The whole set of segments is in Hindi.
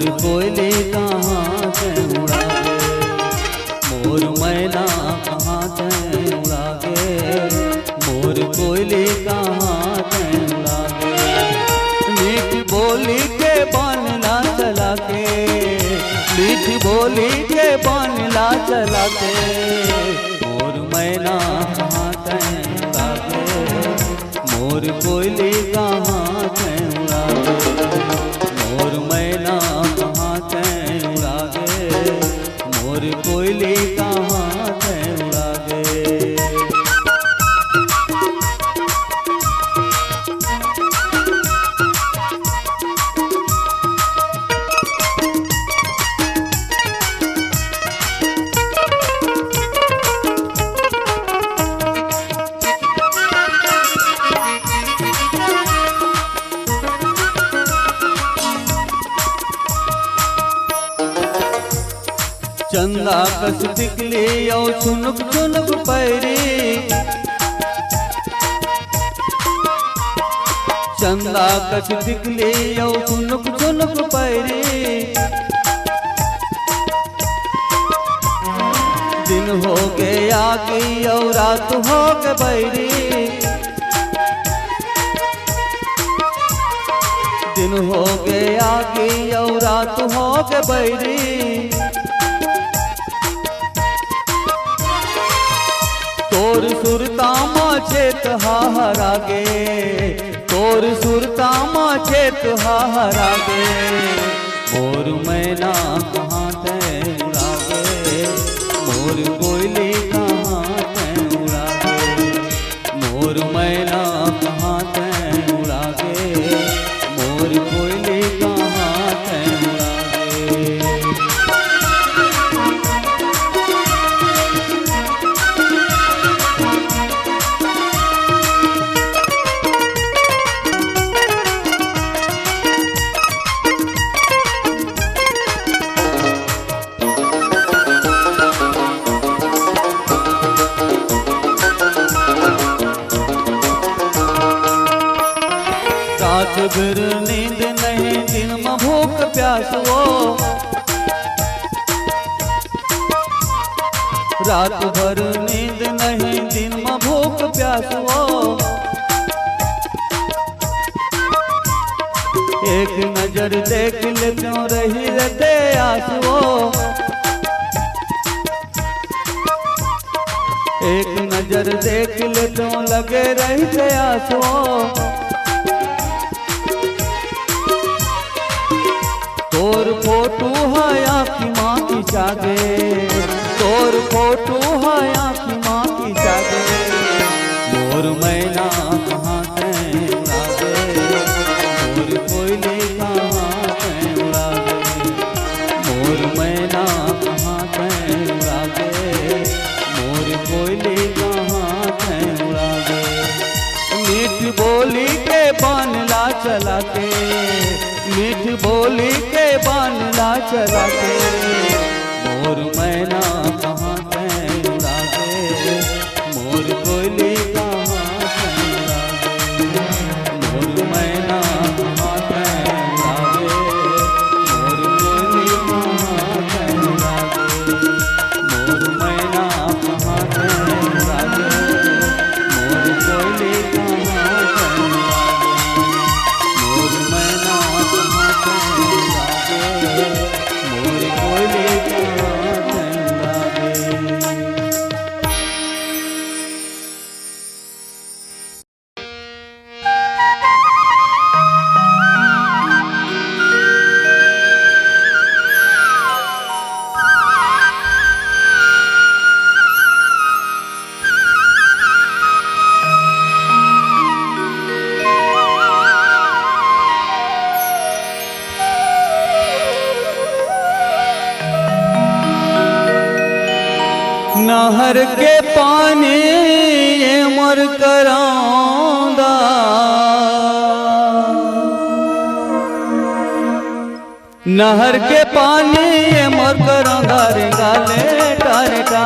मोर कोयले कहाँ से उड़ागे, मोर मैना कहाँ से उड़ागे, मोर कोयले कहाँ से उड़ागे। मीठ बोली के बनला चला के, मीठ बोली के बनला चला के, मोर मैना कहाँ से उड़ागे, मोर कोयले कहाँ से उड़ागे, मोर मैना कहाँ से उड़ागे, मोर कोयले कहाँ से उड़ागे। चंदा कस टिकली औ चुनुक चुनुक पैरी, चंदा कस टिकली औ चुनुक चुनुक पैरी। दिन हो गया कि और रात हो के बैरी, दिन हो गया कि और रात हो के बैरी। तोर सुरता चेत हारागे, तोर सुरता चेत हारागे, मोर मैना कहाँ से उड़ागे, मोर कोयले कहाँ से उड़ागे, मोर मैना कहाँ से उड़ागे, मोर कोयले कहाँ से उड़ागे। रात भर नींद नहीं, दिन में भूख प्यास वो, रात भर नींद नहीं, दिन में भूख प्यास वो। एक नजर देख ले क्यों रही रहते आस वो, एक नजर देख ले क्यों लगे रहते आस वो। तोर फोटो है आँखी माँ की जागे, तोर फोटो है आँखी माँ की जागे, मोर मैना कहाँ से उड़ागे, मोर कोयले कहाँ से उड़ागे, मोर मैना कहाँ से उड़ागे, मोर कोयले कहाँ से उड़ागे। मीठ बोली के बनला चला के, मीठ बोली के बनला चला के, मोर मैना कहाँ से उड़ागे, मोर कोयले कहाँ से उड़ागे, मोर मैना कहाँ से उड़ागे, मोर कोयले कहाँ से उड़ागे, मोर मैना कहाँ से उड़ागे, मोर कोयले कहाँ से उड़ागे, मोर मैना कहाँ से उड़ागे, मोर कोयले कहाँ से उड़ागे। नहर के पानी ये मर करांदा, नहर के पानी ये मर करांदा रे गाले टारे का,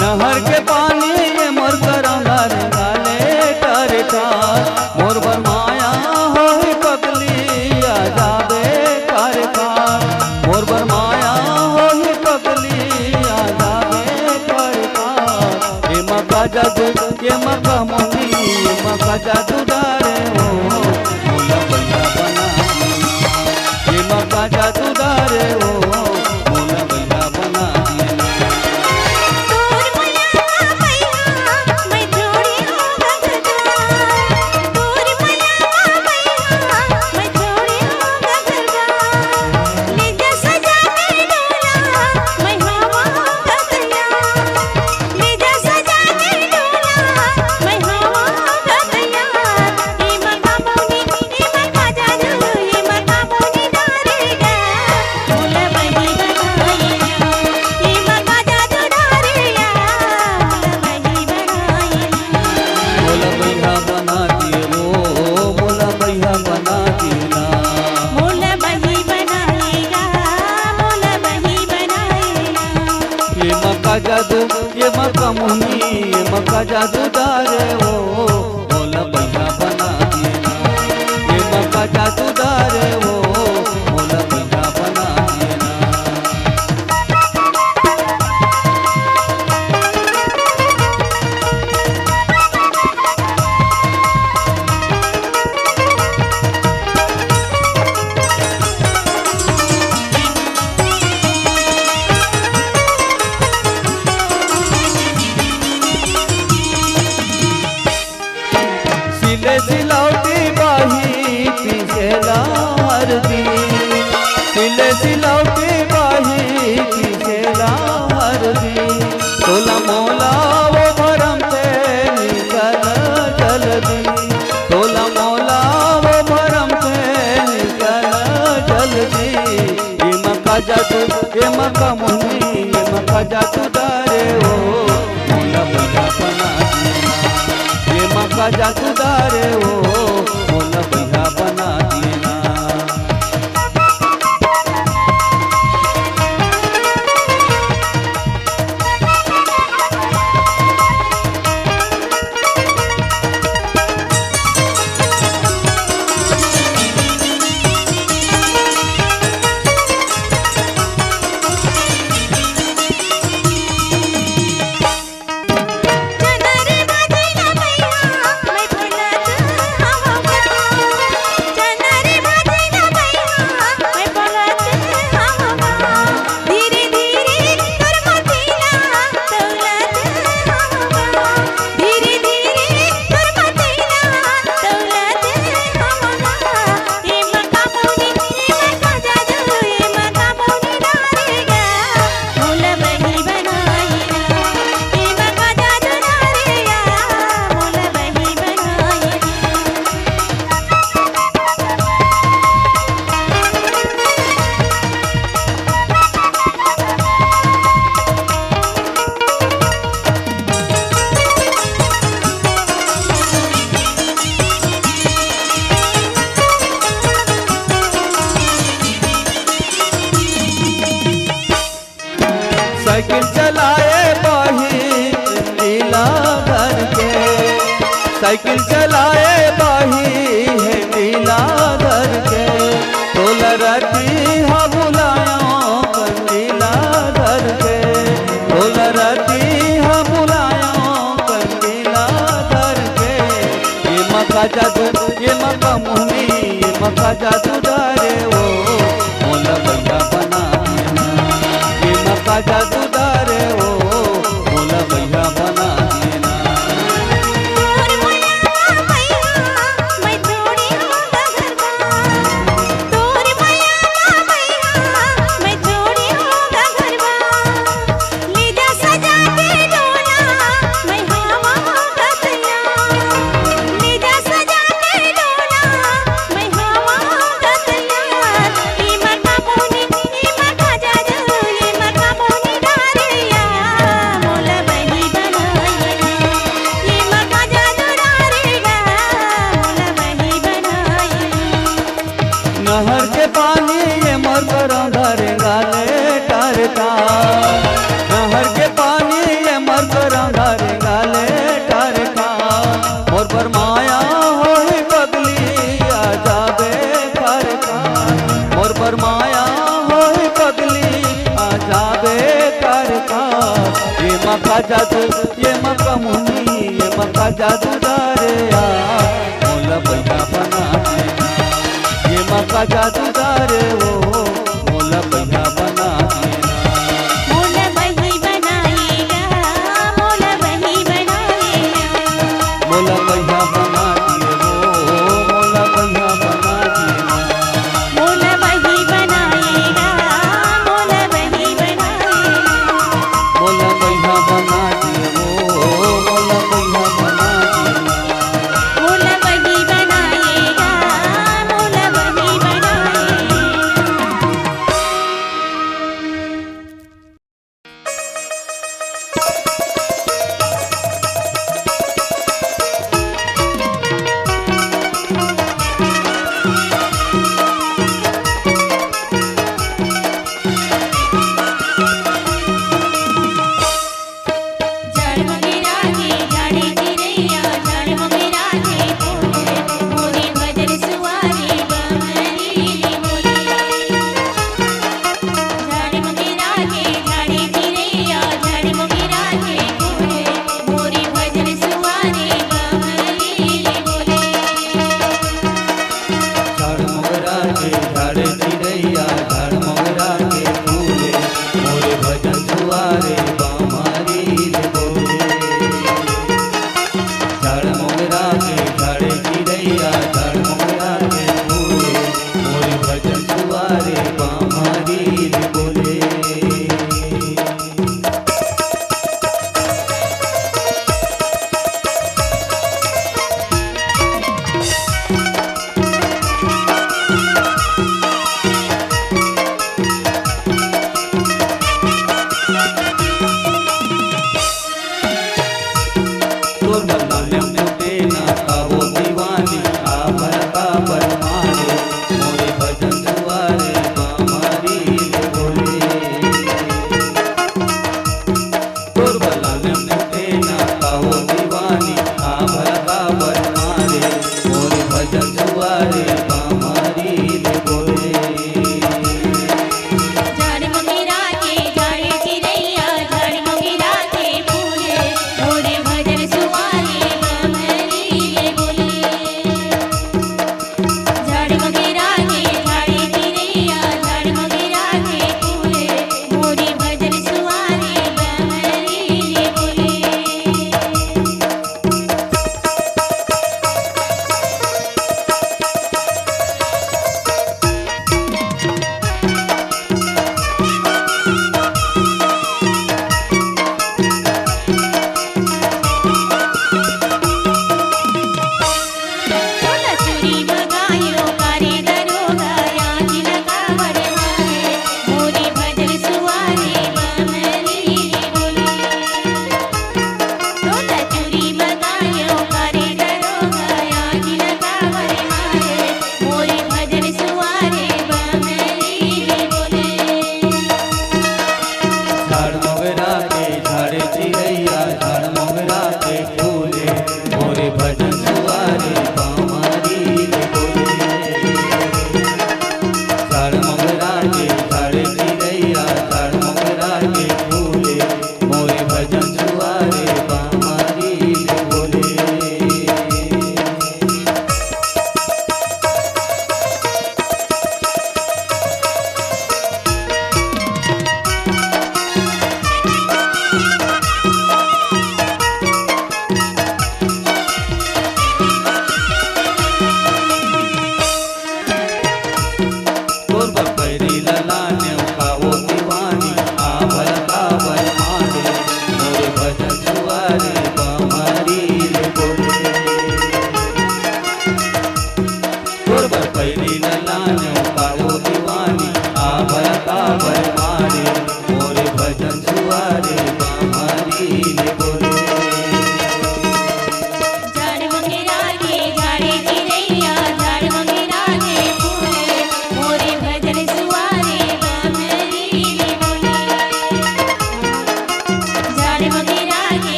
नहर के पानी ये मर करांदा रे गाले टारे का, मोर बर माया होई पगली आ जाबे टारे का। ये मका मोनी ये मका जादूदार हो मोला भैया बना देना ये मका जादूदार हो मोला भैया बना देना जादू ये मका मोनी ये मका जादूदार हो मोला भैया बना देना ये मका जादूदार हो मोला भैया बना देना सिले सिलौटी बाही पीछेला हरदी सिले सिलौटी बाही पीछेला हरदी तोला मोला वो भरम से निकल जल्दी तोला मोला वो भरम से निकल जल्दी ये मका जादू ये मका मोनी ये मका जादूदारे हो मोला भैया बना देना ये मका जादूदार हो मोला भैया बना देना साइकिल चलाए बाही लीला घर के साइकिल चलाए बाही है लीला घर के तोला राती हाँ बुलाया कंदीला घर के तोला राती हाँ बुलाया कंदीला घर के ये मका जादू ये मका मोनी ये मका जादूदारे हो मोला भैया बना देना ये मका जादूदार हो मोला भैया बना देना नहर के पानी ये मोर पर अंधारे गाले टारता नहर के पानी ये मोर पर अंधारे गाले टारता मोर पर माया हो पगली आ जाबे करता मोर पर माया हो पगली आ जाबे करता ये मका जादू ये मका मोनी ये मका मका जादूदारे आ मोला पैसा बना देना ये मका जादूदारे ओ